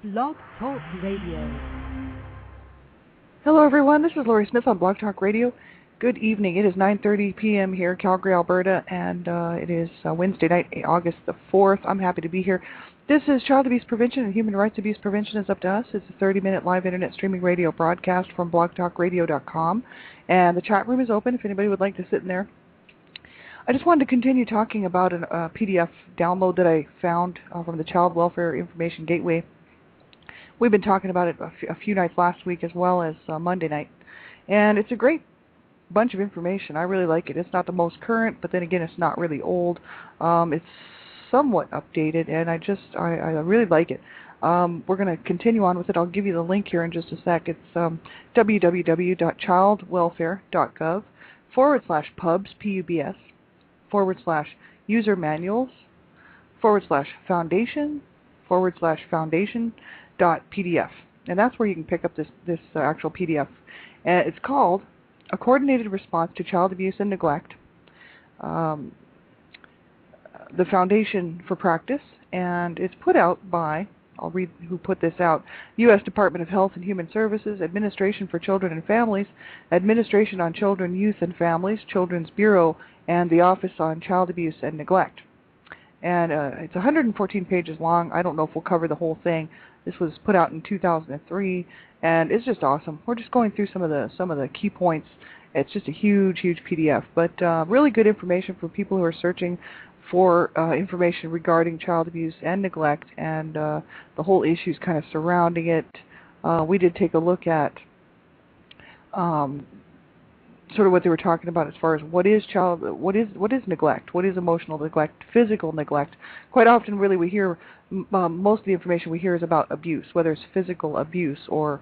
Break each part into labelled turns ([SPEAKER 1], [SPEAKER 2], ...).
[SPEAKER 1] Blog Talk Radio.
[SPEAKER 2] Hello, everyone. This is Laurie Smith on Blog Talk Radio. Good evening. It is 9:30 p.m. here, Calgary, Alberta, and it is Wednesday night, August the 4th. I'm happy to be here. This is Child Abuse Prevention and Human Rights Abuse Prevention is Up to Us. It's a 30-minute live internet streaming radio broadcast from blogtalkradio.com, and the chat room is open if anybody would like to sit in there. I just wanted to continue talking about a PDF download that I found from the Child Welfare Information Gateway. We've been talking about it a few nights last week as well as Monday night, and it's a great bunch of information. I really like it. It's not the most current, but then again, it's not really old. It's somewhat updated, and I really like it. We're going to continue on with it. I'll give you the link here in just a sec. It's www.childwelfare.gov/pubs, P-U-B-S, /user manuals, /foundation, /foundation.pdf. And that's where you can pick up this actual PDF. And it's called A Coordinated Response to Child Abuse and Neglect, the Foundation for Practice, and it's put out by, I'll read who put this out, U.S. Department of Health and Human Services, Administration for Children and Families, Administration on Children, Youth and Families, Children's Bureau, and the Office on Child Abuse and Neglect. And it's 114 pages long. I don't know if we'll cover the whole thing. This was put out in 2003, and it's just awesome. We're just going through some of the key points. It's just a huge, huge PDF, but really good information for people who are searching for information regarding child abuse and neglect and the whole issues kind of surrounding it. We did take a look at sort of what they were talking about as far as what is neglect, what is emotional neglect, physical neglect. Quite often, really, we hear most of the information we hear is about abuse, whether it's physical abuse or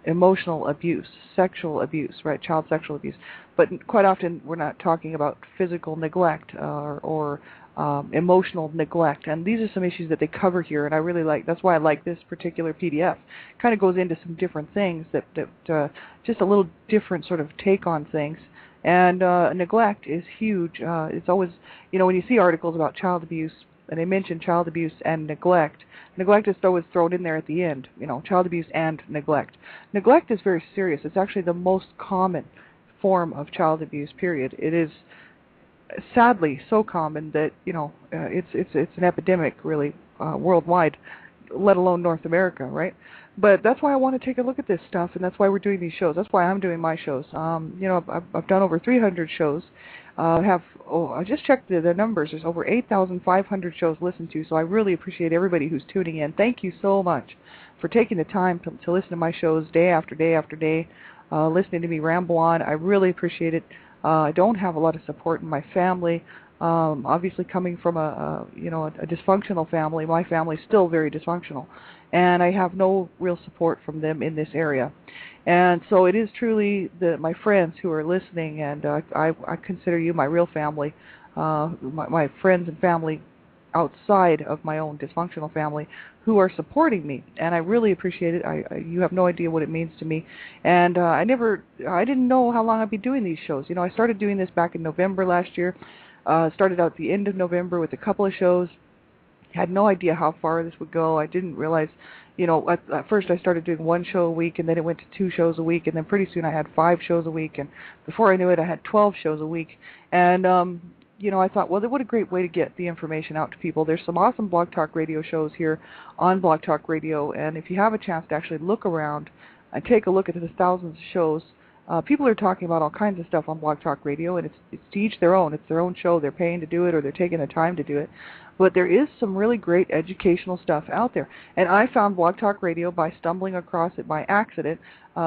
[SPEAKER 2] emotional abuse, sexual abuse, right? Child sexual abuse. But quite often, we're not talking about physical neglect or emotional neglect, and these are some issues that they cover here, and I really like. That's why I like this particular PDF. Kind of goes into some different things that just a little different sort of take on things. And neglect is huge. It's always, when you see articles about child abuse and they mention child abuse and neglect is always thrown in there at the end. Child abuse and neglect. Neglect is very serious. It's actually the most common form of child abuse. Period. It is sadly so common that it's an epidemic really worldwide, let alone North America, right? But that's why I want to take a look at this stuff, and that's why we're doing these shows. That's why I'm doing my shows. I've done over 300 shows. I just checked the numbers. There's over 8,500 shows listened to, so I really appreciate everybody who's tuning in. Thank you so much for taking the time to listen to my shows day after day after day, listening to me ramble on. I really appreciate it. I don't have a lot of support in my family. Obviously, coming from a dysfunctional family, my family's still very dysfunctional, and I have no real support from them in this area. And so it is truly my friends who are listening, and I consider you my real family, my friends and family outside of my own dysfunctional family who are supporting me, and I really appreciate it. You have no idea what it means to me, and I didn't know how long I'd be doing these shows. I started doing this back in November last year. Started out at the end of November with a couple of shows. Had no idea how far this would go. I didn't realize, at first I started doing one show a week, and then it went to 2 shows a week, and then pretty soon I had 5 shows a week, and before I knew it, I had 12 shows a week. And I thought, well, what a great way to get the information out to people. There's some awesome Blog Talk Radio shows here on Blog Talk Radio, and if you have a chance to actually look around and take a look at the thousands of shows, people are talking about all kinds of stuff on Blog Talk Radio, and it's to each their own. It's their own show. They're paying to do it, or they're taking the time to do it. But there is some really great educational stuff out there. And I found Blog Talk Radio by stumbling across it by accident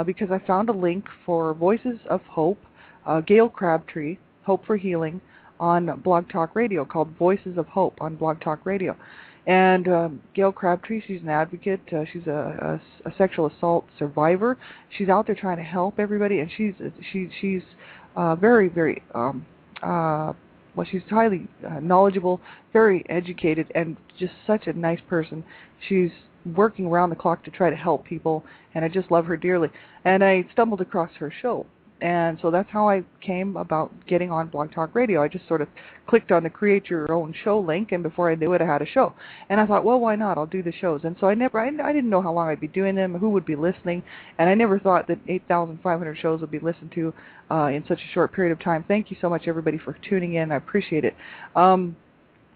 [SPEAKER 2] because I found a link for Voices of Hope, Gail Crabtree, Hope for Healing, on Blog Talk Radio, called Voices of Hope on Blog Talk Radio. And Gail Crabtree, she's an advocate. She's a sexual assault survivor. She's out there trying to help everybody, and she's very, very she's highly knowledgeable, very educated, and just such a nice person. She's working around the clock to try to help people, and I just love her dearly. And I stumbled across her show, And so that's how I came about getting on Blog Talk Radio. I just sort of clicked on the create your own show link, and before I knew it, I had a show. And I thought, well, why not? I'll do the shows. And so I didn't know how long I'd be doing them, who would be listening, and I never thought that 8,500 shows would be listened to in such a short period of time. Thank you so much, everybody, for tuning in. I appreciate it.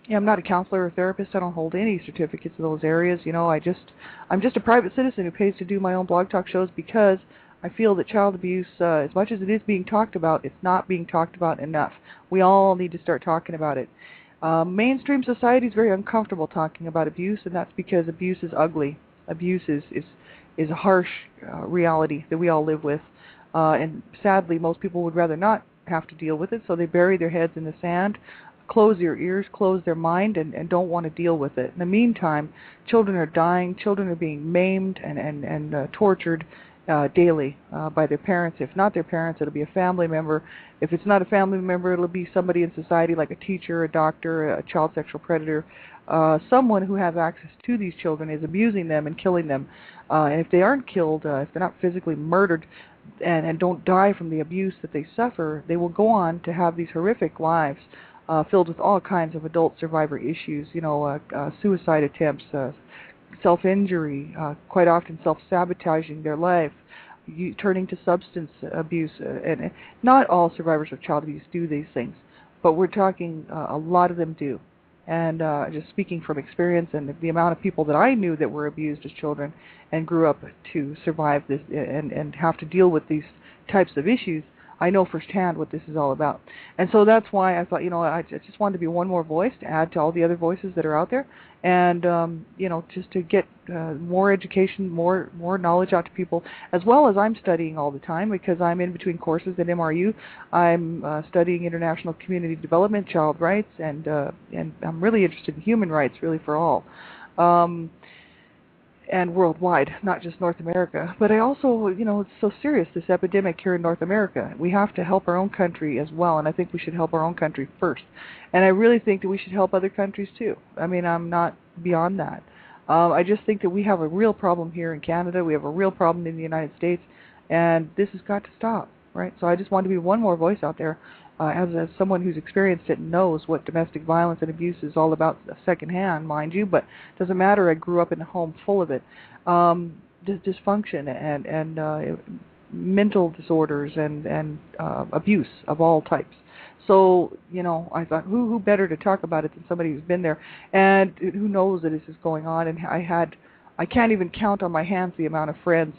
[SPEAKER 2] Yeah, I'm not a counselor or therapist. I don't hold any certificates in those areas. I'm just a private citizen who pays to do my own Blog Talk shows because I feel that child abuse, as much as it is being talked about, it's not being talked about enough. We all need to start talking about it. Mainstream society is very uncomfortable talking about abuse, and that's because abuse is ugly. Abuse is a harsh reality that we all live with, and sadly, most people would rather not have to deal with it, so they bury their heads in the sand, close their ears, close their mind, and don't want to deal with it. In the meantime, children are dying, children are being maimed and tortured daily by their parents. If not their parents, it'll be a family member. If it's not a family member, it'll be somebody in society like a teacher, a doctor, a child sexual predator. Someone who has access to these children is abusing them and killing them. And if they aren't killed, if they're not physically murdered and don't die from the abuse that they suffer, they will go on to have these horrific lives filled with all kinds of adult survivor issues, suicide attempts, self-injury, quite often self-sabotaging their life, turning to substance abuse. And not all survivors of child abuse do these things, but we're talking a lot of them do. And just speaking from experience and the amount of people that I knew that were abused as children and grew up to survive this and have to deal with these types of issues, I know firsthand what this is all about. And so that's why I thought, I just wanted to be one more voice to add to all the other voices that are out there, and just to get more education, more knowledge out to people, as well as I'm studying all the time because I'm in between courses at MRU. I'm studying international community development, child rights, and I'm really interested in human rights, really for all. And worldwide, not just North America. But I also, it's so serious, this epidemic here in North America. We have to help our own country as well, and I think we should help our own country first. And I really think that we should help other countries too. I mean, I'm not beyond that. I just think that we have a real problem here in Canada. We have a real problem in the United States, and this has got to stop, right? So I just want to be one more voice out there as someone who's experienced it and knows what domestic violence and abuse is all about secondhand, mind you, but it doesn't matter. I grew up in a home full of it. Dysfunction and mental disorders and abuse of all types. So, I thought, who better to talk about it than somebody who's been there and who knows that this is going on. And I can't even count on my hands the amount of friends,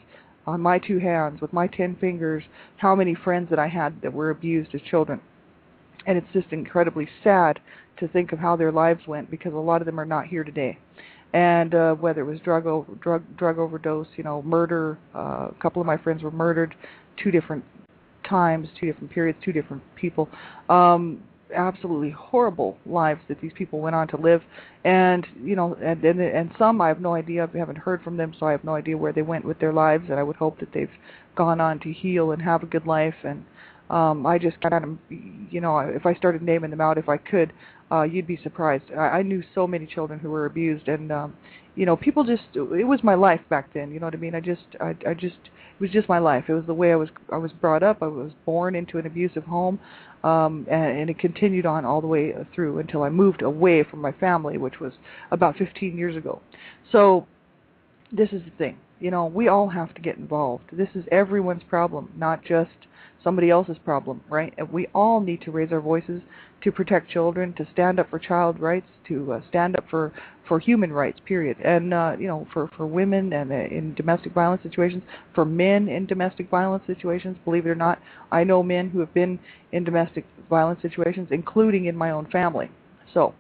[SPEAKER 2] on my two hands, with my 10 fingers, how many friends that I had that were abused as children. And it's just incredibly sad to think of how their lives went because a lot of them are not here today. And whether it was drug overdose, murder, a couple of my friends were murdered 2 different times, 2 different periods, 2 different people. Absolutely horrible lives that these people went on to live, and and some I have no idea. I haven't heard from them, so I have no idea where they went with their lives. And I would hope that they've gone on to heal and have a good life. And I just kind of, if I started naming them out, if I could, you'd be surprised. I knew so many children who were abused, and people just, it was my life back then. You know what I mean? It was just my life. It was the way I was brought up. I was born into an abusive home, and it continued on all the way through until I moved away from my family, which was about 15 years ago. So this is the thing. We all have to get involved. This is everyone's problem, not just somebody else's problem, right? And we all need to raise our voices to protect children, to stand up for child rights, to stand up for human rights, period. And, for women and in domestic violence situations, for men in domestic violence situations, believe it or not, I know men who have been in domestic violence situations, including in my own family. So,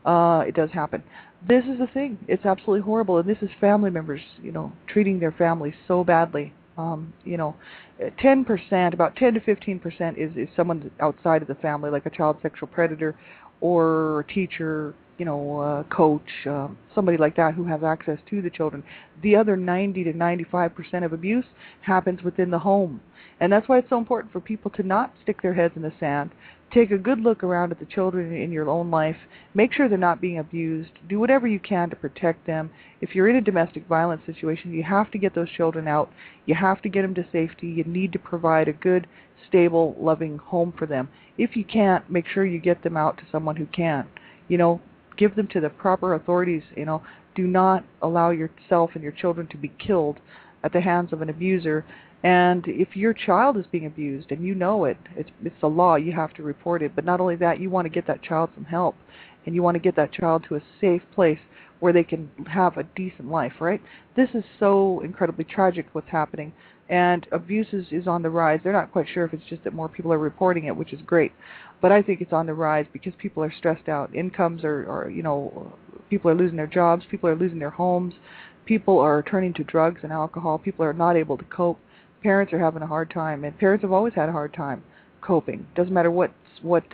[SPEAKER 2] it does happen. This is the thing. It's absolutely horrible. And this is family members, treating their families so badly. 10%, about 10 to 15% is someone outside of the family, like a child sexual predator or a teacher, a coach, somebody like that who has access to the children. The other 90 to 95% of abuse happens within the home. And that's why it's so important for people to not stick their heads in the sand. Take a good look around at the children in your own life. Make sure they're not being abused. Do whatever you can to protect them. If you're in a domestic violence situation, you have to get those children out. You have to get them to safety. You need to provide a good, stable, loving home for them. If you can't, make sure you get them out to someone who can. Give them to the proper authorities. Do not allow yourself and your children to be killed at the hands of an abuser. And if your child is being abused and you know it, it's the law, you have to report it. But not only that, you want to get that child some help, and you want to get that child to a safe place where they can have a decent life, right? This is so incredibly tragic what's happening, and abuse is on the rise. They're not quite sure if it's just that more people are reporting it, which is great, but I think it's on the rise because people are stressed out. Incomes are people are losing their jobs, people are losing their homes, people are turning to drugs and alcohol, people are not able to cope. Parents are having a hard time, and parents have always had a hard time coping. Doesn't matter what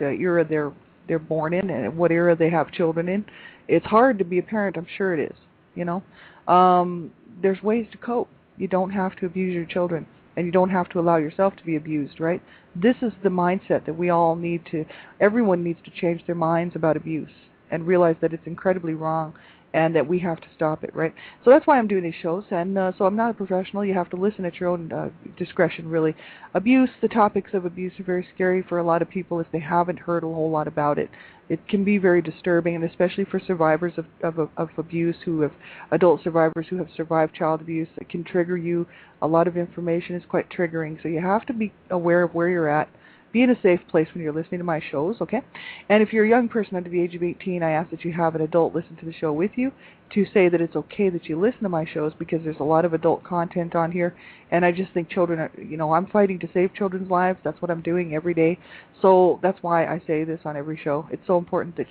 [SPEAKER 2] era they're born in and what era they have children in. It's hard to be a parent, I'm sure it is. There's ways to cope. You don't have to abuse your children, and you don't have to allow yourself to be abused, right? This is the mindset that we all everyone needs to change their minds about abuse and realize that it's incredibly wrong and that we have to stop it, right? So that's why I'm doing these shows, and so I'm not a professional. You have to listen at your own discretion, really. Abuse, the topics of abuse are very scary for a lot of people if they haven't heard a whole lot about it. It can be very disturbing, and especially for survivors of abuse, adult survivors who have survived child abuse, it can trigger you. A lot of information is quite triggering, so you have to be aware of where you're at. Be in a safe place when you're listening to my shows, okay? And if you're a young person under the age of 18, I ask that you have an adult listen to the show with you to say that it's okay that you listen to my shows, because there's a lot of adult content on here, and I just think children are, I'm fighting to save children's lives. That's what I'm doing every day. So that's why I say this on every show. It's so important that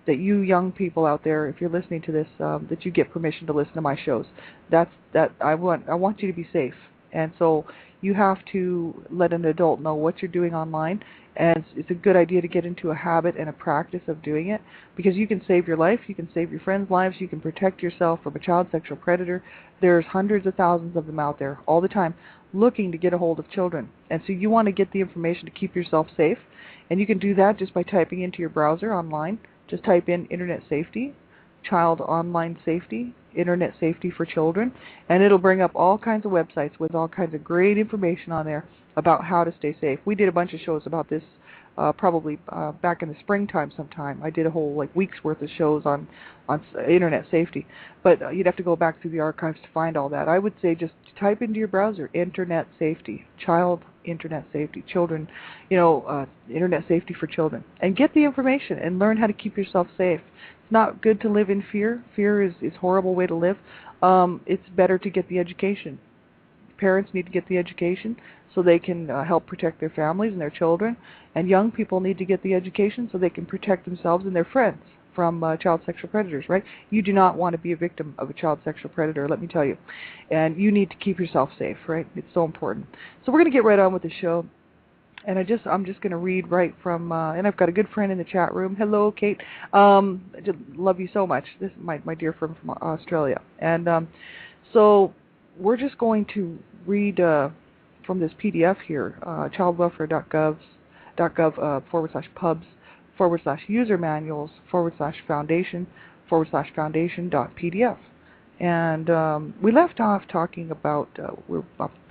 [SPEAKER 2] that you young people out there, if you're listening to this, that you get permission to listen to my shows. I want you to be safe. And so you have to let an adult know what you're doing online, and it's a good idea to get into a habit and a practice of doing it, because you can save your life, you can save your friends' lives, you can protect yourself from a child sexual predator. There's hundreds of thousands of them out there all the time looking to get a hold of children, and so you want to get the information to keep yourself safe, and you can do that just by typing into your browser online. Just type in Internet Safety, Child Online Safety, Internet Safety for Children, and it'll bring up all kinds of websites with all kinds of great information on there about how to stay safe. We did a bunch of shows about this probably back in the springtime sometime. I did a whole week's worth of shows on Internet safety, but you'd have to go back through the archives to find all that. I would say just type into your browser Internet Safety, Child Internet Safety, Children, Internet Safety for Children, and get the information and learn how to keep yourself safe. It's not good to live in fear. Fear is a horrible way to live. It's better to get the education. Parents need to get the education so they can help protect their families and their children, and young people need to get the education so they can protect themselves and their friends from child sexual predators, right? You do not want to be a victim of a child sexual predator, let me tell you. And you need to keep yourself safe, right? It's so important. So we're going to get right on with the show. And I'm just going to read right from, and I've got a good friend in the chat room. Hello, Kate. I just love you so much. This is my dear friend from Australia. And so we're just going to read from this PDF here, childwelfare.gov/pubs/user manuals /foundation/foundation.pdf. And we left off talking about, we're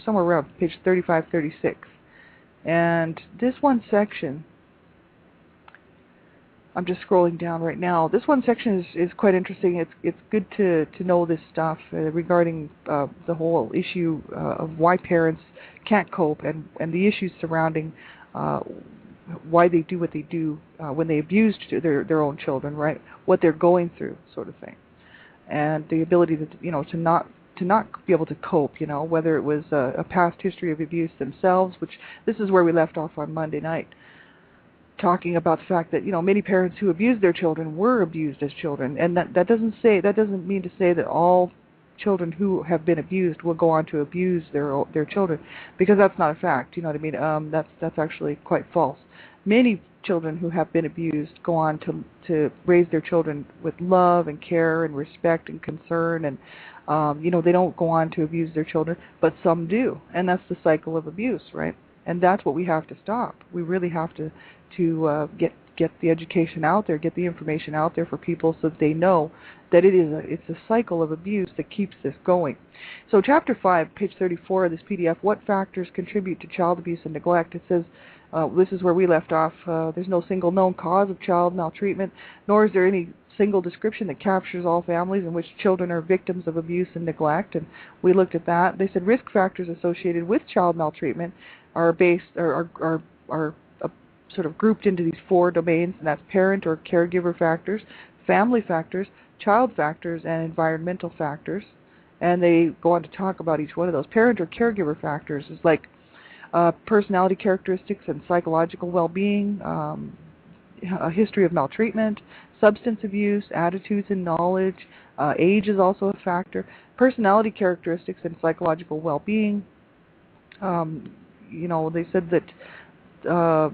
[SPEAKER 2] somewhere around page 35, 36. And this one section, I'm just scrolling down right now. This one section is quite interesting. It's good to know this stuff regarding the whole issue of why parents can't cope and the issues surrounding why they do what they do when they abuse their own children, right? What they're going through, sort of thing, and the ability to not be able to cope, whether it was a past history of abuse themselves, which this is where we left off on Monday night, talking about the fact that many parents who abused their children were abused as children, and that doesn't mean to say that all children who have been abused will go on to abuse their children, because that's not a fact. You know what I mean? That's actually quite false. Many children who have been abused go on to raise their children with love and care and respect and concern, and they don't go on to abuse their children, but some do, and that's the cycle of abuse, right? And that's what we have to stop. We really have to get the education out there, get the information out there for people so that they know that it's a cycle of abuse that keeps this going. So Chapter 5, page 34 of this PDF, what factors contribute to child abuse and neglect? It says, this is where we left off, there's no single known cause of child maltreatment, nor is there any single description that captures all families in which children are victims of abuse and neglect, and we looked at that. They said risk factors associated with child maltreatment are sort of grouped into these 4 domains, and that's parent or caregiver factors, family factors, child factors, and environmental factors. And they go on to talk about each one of those. Parent or caregiver factors is like personality characteristics and psychological well-being, a history of maltreatment, substance abuse, attitudes and knowledge. Age is also a factor. Personality characteristics and psychological well-being. They said that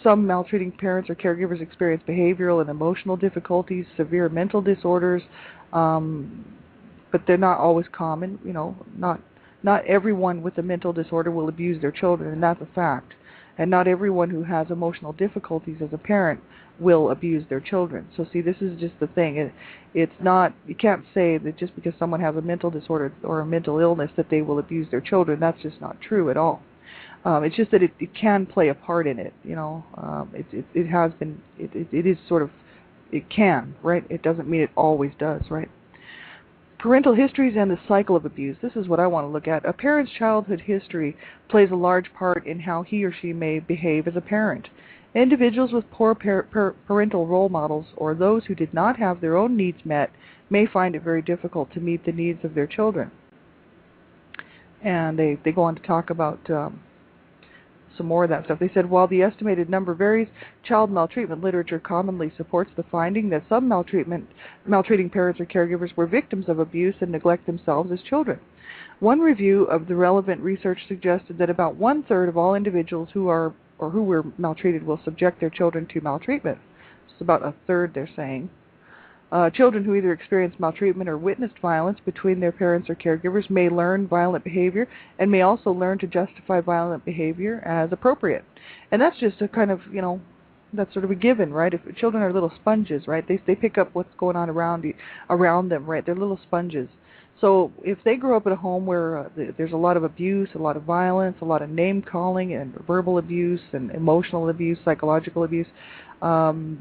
[SPEAKER 2] some maltreating parents or caregivers experience behavioral and emotional difficulties, severe mental disorders, but they're not always common. Not everyone with a mental disorder will abuse their children, and that's a fact. And not everyone who has emotional difficulties as a parent will abuse their children. So see, this is just the thing. It's not, you can't say that just because someone has a mental disorder or a mental illness that they will abuse their children. That's just not true at all. It's just that it can play a part in it. It has been, it is sort of, it can, right? It doesn't mean it always does, right? Parental histories and the cycle of abuse. This is what I want to look at. A parent's childhood history plays a large part in how he or she may behave as a parent. Individuals with poor parental role models or those who did not have their own needs met may find it very difficult to meet the needs of their children. And they go on to talk about some more of that stuff. They said, while the estimated number varies, child maltreatment literature commonly supports the finding that some maltreating parents or caregivers were victims of abuse and neglect themselves as children. One review of the relevant research suggested that about 1/3 of all individuals who were maltreated will subject their children to maltreatment. It's about 1/3, they're saying. Children who either experienced maltreatment or witnessed violence between their parents or caregivers may learn violent behavior and may also learn to justify violent behavior as appropriate. And that's just a kind of, that's sort of a given, right? If children are little sponges, right? They pick up what's going on around them, right? They're little sponges. So if they grow up at a home where there's a lot of abuse, a lot of violence, a lot of name-calling and verbal abuse and emotional abuse, psychological abuse,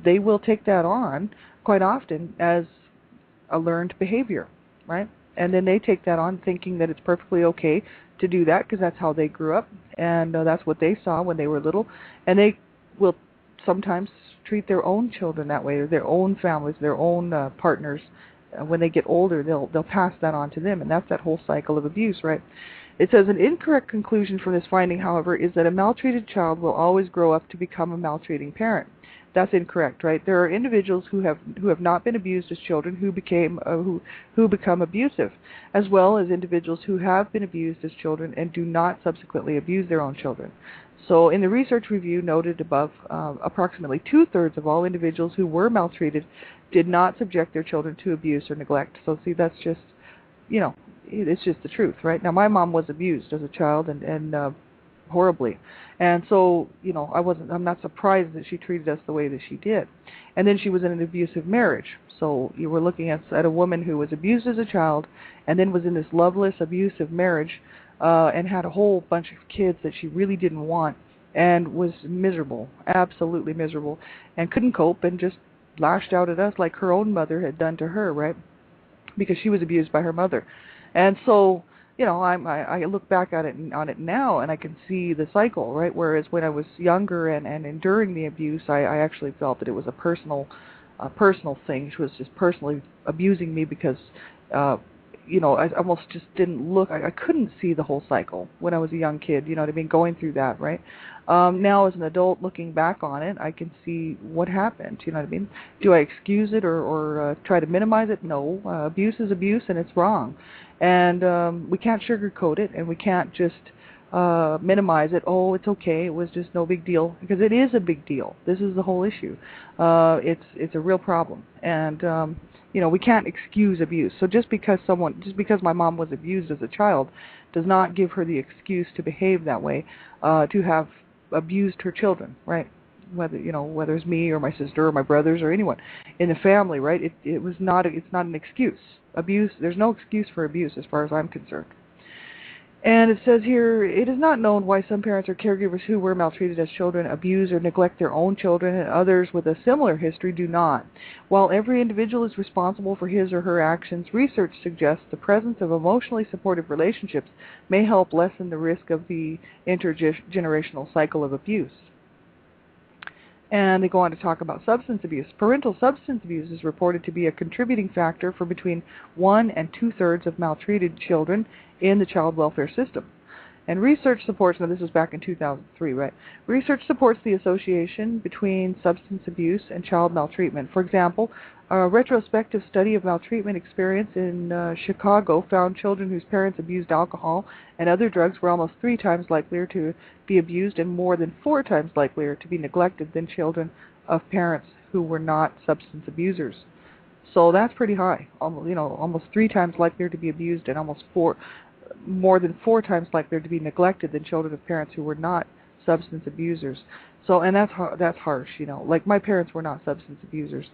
[SPEAKER 2] they will take that on quite often as a learned behavior, right? And then they take that on thinking that it's perfectly okay to do that because that's how they grew up and that's what they saw when they were little. And they will sometimes treat their own children that way, or their own families, their own partners. When they get older, they'll pass that on to them, and that's that whole cycle of abuse, right? It says an incorrect conclusion from this finding, however, is that a maltreated child will always grow up to become a maltreating parent. That's incorrect, right? There are individuals who have not been abused as children who become abusive, as well as individuals who have been abused as children and do not subsequently abuse their own children. So in the research review noted above, approximately 2/3 of all individuals who were maltreated did not subject their children to abuse or neglect. So see, that's just, it's just the truth, right? Now, my mom was abused as a child and horribly. And so, I'm not surprised that she treated us the way that she did. And then she was in an abusive marriage. So you were looking at a woman who was abused as a child and then was in this loveless, abusive marriage and had a whole bunch of kids that she really didn't want and was miserable, absolutely miserable, and couldn't cope and just lashed out at us like her own mother had done to her, right? Because she was abused by her mother. And so, I look back at it on it now, and I can see the cycle, right? Whereas when I was younger and enduring the abuse, I actually felt that it was a personal thing. She was just personally abusing me because, I almost just didn't look. I couldn't see the whole cycle when I was a young kid. You know what I mean? Going through that, right? Now, as an adult, looking back on it, I can see what happened. You know what I mean? Do I excuse it or try to minimize it? No. Abuse is abuse, and it's wrong. And we can't sugarcoat it, and we can't just minimize it. Oh, it's okay. It was just no big deal, because it is a big deal. This is the whole issue. It's a real problem, and we can't excuse abuse. So just because my mom was abused as a child, does not give her the excuse to behave that way, to have abused her children, right? whether it's me or my sister or my brothers or anyone in the family, right? It was not it's not an excuse. Abuse, there's no excuse for abuse as far as I'm concerned. And it says here, it is not known why some parents or caregivers who were maltreated as children abuse or neglect their own children, and others with a similar history do not. While every individual is responsible for his or her actions, research suggests the presence of emotionally supportive relationships may help lessen the risk of the intergenerational cycle of abuse. And they go on to talk about substance abuse. Parental substance abuse is reported to be a contributing factor for between 1 and 2/3 of maltreated children in the child welfare system. And research supports, now this was back in 2003, right? Research supports the association between substance abuse and child maltreatment. For example, a retrospective study of maltreatment experience in Chicago found children whose parents abused alcohol and other drugs were almost 3 times likelier to be abused and more than 4 times likelier to be neglected than children of parents who were not substance abusers. So that's pretty high. Almost 3 times likelier to be abused and more than 4 times likelier to be neglected than children of parents who were not substance abusers. So, and that's harsh, Like my parents were not substance abusers.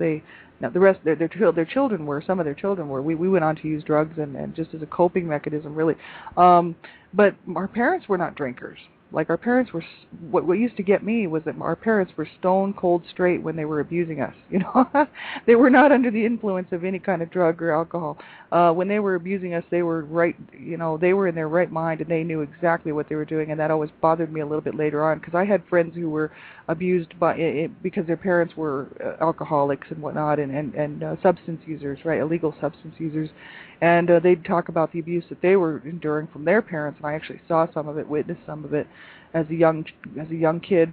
[SPEAKER 2] Now the rest, their children were. Some of their children were. We went on to use drugs and just as a coping mechanism, really. But our parents were not drinkers. Like our parents were. What used to get me was that our parents were stone cold straight when they were abusing us. They were not under the influence of any kind of drug or alcohol. When they were abusing us, they were right. They were in their right mind and they knew exactly what they were doing. And that always bothered me a little bit later on because I had friends who were abused because their parents were alcoholics and whatnot and substance users, right? Illegal substance users. And they'd talk about the abuse that they were enduring from their parents, and I actually saw some of it, witnessed some of it as a young kid.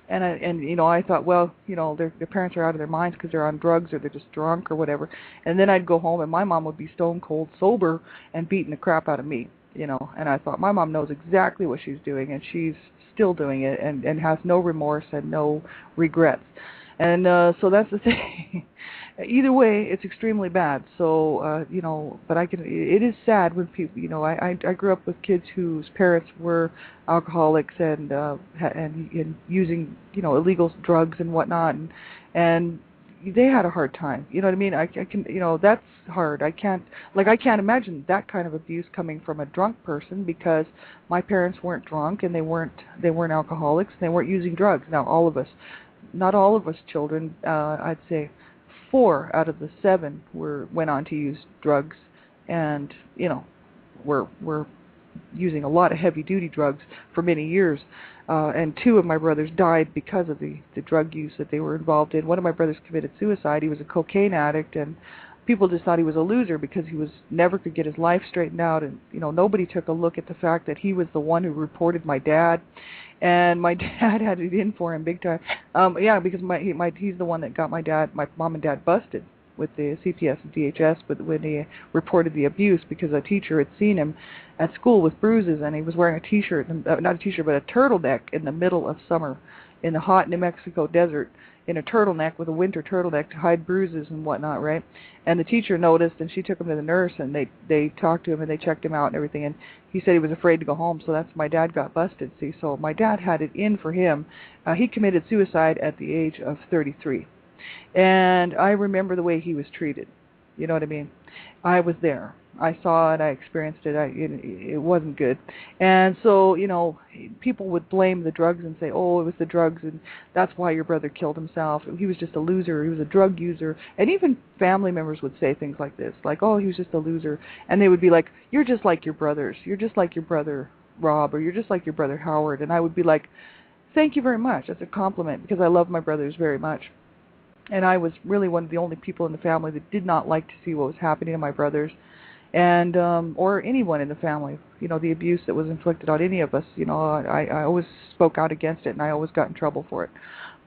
[SPEAKER 2] And I thought, well, their parents are out of their minds because they're on drugs or they're just drunk or whatever. And then I'd go home and my mom would be stone cold sober and beating the crap out of me, And I thought my mom knows exactly what she's doing and she's still doing it and has no remorse and no regrets. And so that's the thing. Either way, it's extremely bad. So, but it is sad when people, I grew up with kids whose parents were alcoholics and using, illegal drugs and whatnot, and they had a hard time. You know what I mean? I can, that's hard. I can't imagine that kind of abuse coming from a drunk person because my parents weren't drunk and they weren't alcoholics and they weren't using drugs. Now, not all of us children, I'd say 4 out of the 7 went on to use drugs, and were using a lot of heavy duty drugs for many years. And 2 of my brothers died because of the drug use that they were involved in. One of my brothers committed suicide. He was a cocaine addict, and people just thought he was a loser because he never could get his life straightened out. And nobody took a look at the fact that he was the one who reported my dad. And my dad had it in for him big time. Because he's the one that got my mom and dad busted with the CPS and DHS, but when he reported the abuse because a teacher had seen him at school with bruises and he was wearing a t-shirt, not a t-shirt, but a turtleneck in the middle of summer in the hot New Mexico desert in a turtleneck with a winter turtleneck to hide bruises and whatnot, right? And the teacher noticed and she took him to the nurse and they talked to him and they checked him out and everything, and he said he was afraid to go home, so that's my dad got busted, see. So my dad had it in for him. He committed suicide at the age of 33. And I remember the way he was treated. You know what I mean? I was there. I saw it. I experienced it. It wasn't good. And so, people would blame the drugs and say, oh, it was the drugs, and that's why your brother killed himself. He was just a loser. He was a drug user. And even family members would say things like this, like, oh, he was just a loser. And they would be like, you're just like your brothers. You're just like your brother Rob, or you're just like your brother Howard. And I would be like, thank you very much. That's a compliment, because I love my brothers very much. And I was really one of the only people in the family that did not like to see what was happening to my brothers, and or anyone in the family. The abuse that was inflicted on any of us. I always spoke out against it, and I always got in trouble for it.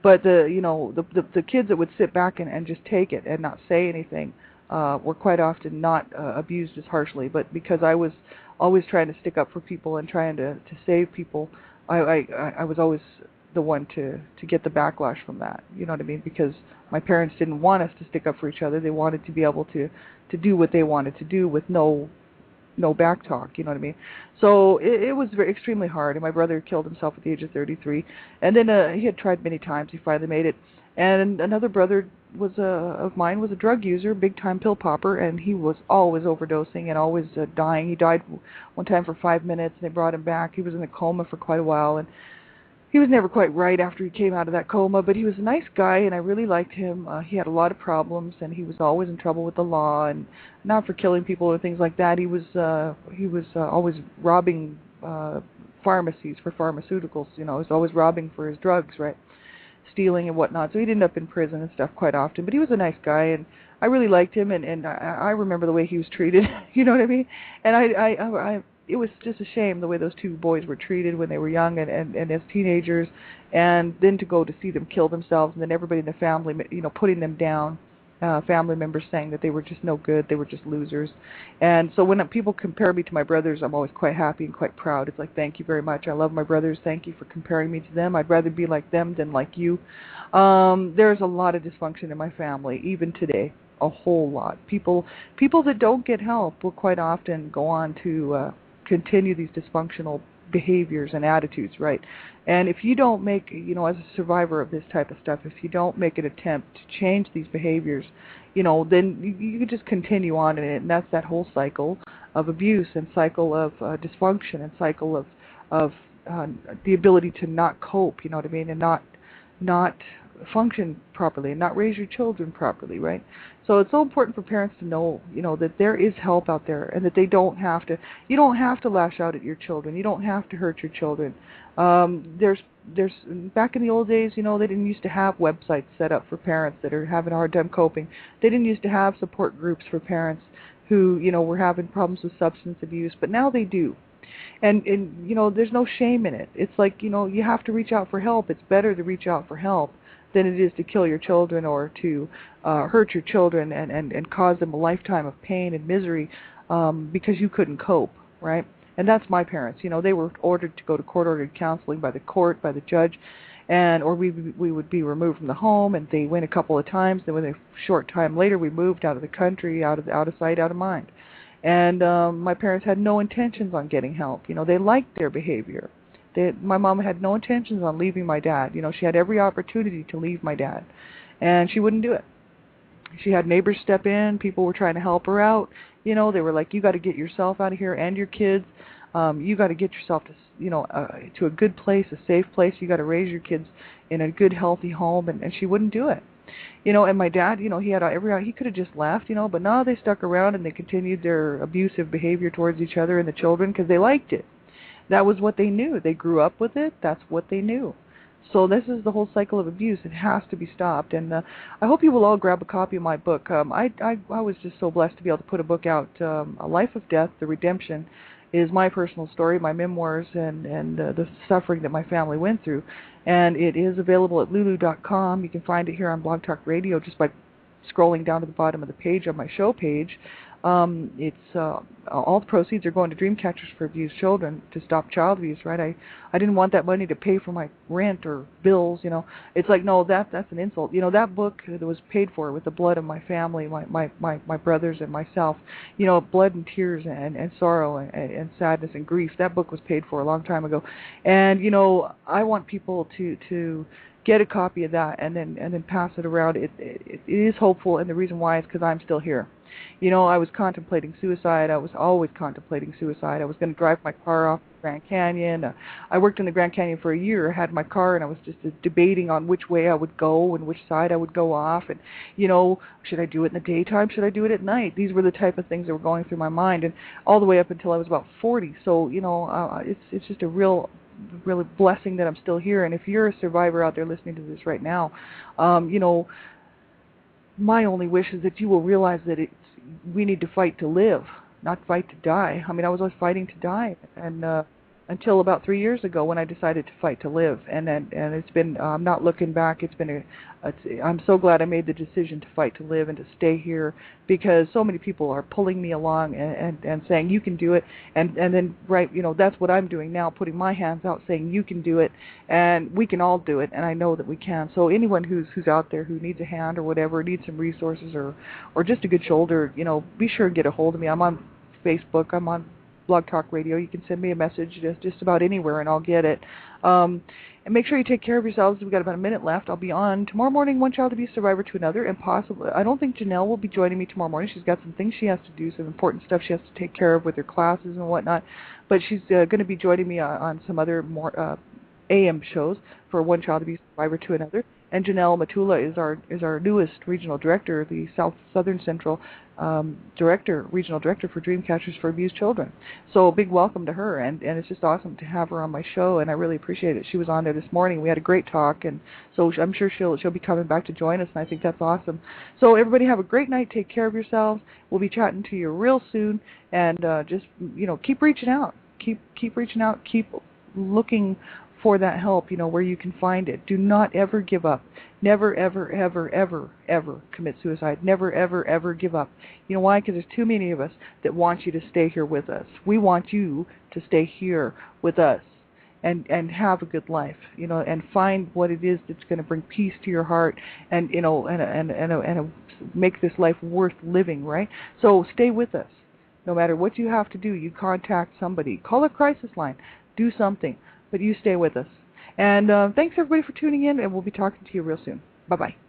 [SPEAKER 2] But the kids that would sit back and just take it and not say anything were quite often not abused as harshly. But because I was always trying to stick up for people and trying to save people, I was always the one to get the backlash from that. You know what I mean? Because my parents didn't want us to stick up for each other. They wanted to be able to do what they wanted to do with no no back talk, you know what I mean? So it was extremely hard, and my brother killed himself at the age of 33, and then he had tried many times. He finally made it. And another brother of mine was a drug user, big-time pill popper, and he was always overdosing and always dying. He died one time for 5 minutes, and they brought him back. He was in a coma for quite a while, and he was never quite right after he came out of that coma, but he was a nice guy, and I really liked him. He had a lot of problems, and he was always in trouble with the law, and not for killing people or things like that. He was always robbing pharmacies for pharmaceuticals. You know, he was always robbing for his drugs, right? Stealing and whatnot. So he'd end up in prison and stuff quite often. But he was a nice guy, and I really liked him, and I remember the way he was treated. You know what I mean? And I it was just a shame the way those two boys were treated when they were young and as teenagers, and then to go to see them kill themselves, and then everybody in the family, you know, putting them down, family members saying that they were just no good, they were just losers. And so when people compare me to my brothers, I'm always quite happy and quite proud. It's like, thank you very much. I love my brothers. Thank you for comparing me to them. I'd rather be like them than like you. There's a lot of dysfunction in my family, even today. A whole lot. People that don't get help will quite often go on to continue these dysfunctional behaviors and attitudes, right? And if you don't make, you know, as a survivor of this type of stuff, if you don't make an attempt to change these behaviors, you know, then you just continue on in it, and that's that whole cycle of abuse and cycle of dysfunction and cycle of the ability to not cope, you know what I mean, and not function properly and not raise your children properly, right? So it's so important for parents to know, you know, that there is help out there, and that they don't have to, you don't have to lash out at your children. You don't have to hurt your children. There's back in the old days, you know, they didn't used to have websites set up for parents that are having a hard time coping. They didn't used to have support groups for parents who, you know, were having problems with substance abuse, but now they do. And you know, there's no shame in it. It's like, you know, you have to reach out for help. It's better to reach out for help than it is to kill your children or to hurt your children and cause them a lifetime of pain and misery because you couldn't cope, right? And that's my parents. You know, they were ordered to go to court-ordered counseling by the court, by the judge, or we would be removed from the home, and they went a couple of times. Then, a short time later, we moved out of the country, out of sight, out of mind. And my parents had no intentions on getting help. You know, they liked their behavior. My mom had no intentions on leaving my dad. You know, she had every opportunity to leave my dad, and she wouldn't do it. She had neighbors step in. People were trying to help her out. You know, they were like, you got to get yourself out of here and your kids. You got to get yourself to, you know, to a good place, a safe place. You got to raise your kids in a good, healthy home, and she wouldn't do it. You know, and my dad, you know, he had he could have just left, you know, but no, they stuck around and they continued their abusive behavior towards each other and the children because they liked it. That was what they knew. They grew up with it. That's what they knew. So this is the whole cycle of abuse. It has to be stopped. And I hope you will all grab a copy of my book. I was just so blessed to be able to put a book out. A Life of Death, The Redemption, is my personal story, my memoirs, and the suffering that my family went through. And it is available at lulu.com. You can find it here on Blog Talk Radio just by scrolling down to the bottom of the page on my show page. All the proceeds are going to Dreamcatchers for Abused Children to stop child abuse, right? I didn't want that money to pay for my rent or bills, you know. It's like, no, that's an insult. You know, that book that was paid for with the blood of my family, my brothers and myself, you know, blood and tears and sorrow and sadness and grief. That book was paid for a long time ago. And, you know, I want people to get a copy of that and then pass it around. It is hopeful, and the reason why is because I'm still here. You know, I was contemplating suicide. I was always contemplating suicide. I was going to drive my car off the Grand Canyon. I worked in the Grand Canyon for a year. I had my car, and I was just debating on which way I would go and which side I would go off. And, you know, should I do it in the daytime? Should I do it at night? These were the type of things that were going through my mind, and all the way up until I was about 40. So, you know, it's just a really blessing that I'm still here. And if you're a survivor out there listening to this right now, you know, my only wish is that you will realize that we need to fight to live, not fight to die. I mean, I was always fighting to die, and until about 3 years ago when I decided to fight to live, and it's been, I'm not looking back. I'm so glad I made the decision to fight to live and to stay here, because so many people are pulling me along and saying you can do it, and then, right, you know, that's what I'm doing now, putting my hands out saying you can do it, and we can all do it, and I know that we can. So anyone who's out there who needs a hand or whatever, needs some resources or just a good shoulder, you know, be sure and get a hold of me. I'm on Facebook. I'm on Blog Talk Radio. You can send me a message just about anywhere, and I'll get it. And make sure you take care of yourselves. We've got about a minute left. I'll be on tomorrow morning, One Child Abuse Survivor to Another, and possibly, I don't think Janelle will be joining me tomorrow morning. She's got some things she has to do, some important stuff she has to take care of with her classes and whatnot. But she's going to be joining me on some other more AM shows for One Child Abuse Survivor to Another. And Janelle Matula is our newest regional director, the Southern Central regional director for Dreamcatchers for Abused Children. So a big welcome to her, and it's just awesome to have her on my show, and I really appreciate it. She was on there this morning. We had a great talk, and so I'm sure she'll be coming back to join us, and I think that's awesome. So everybody have a great night. Take care of yourselves. We'll be chatting to you real soon, and just keep reaching out. Keep reaching out. Keep looking for that help, where you can find it. Do not ever give up. Never, ever, ever, ever, ever commit suicide. Never, ever, ever give up. You know why? Because there's too many of us that want you to stay here with us. We want you to stay here with us and have a good life, and find what it is that's going to bring peace to your heart and, and make this life worth living, right? So stay with us. No matter what you have to do, you contact somebody. Call a crisis line. Do something. But you stay with us. And thanks, everybody, for tuning in, and we'll be talking to you real soon. Bye-bye.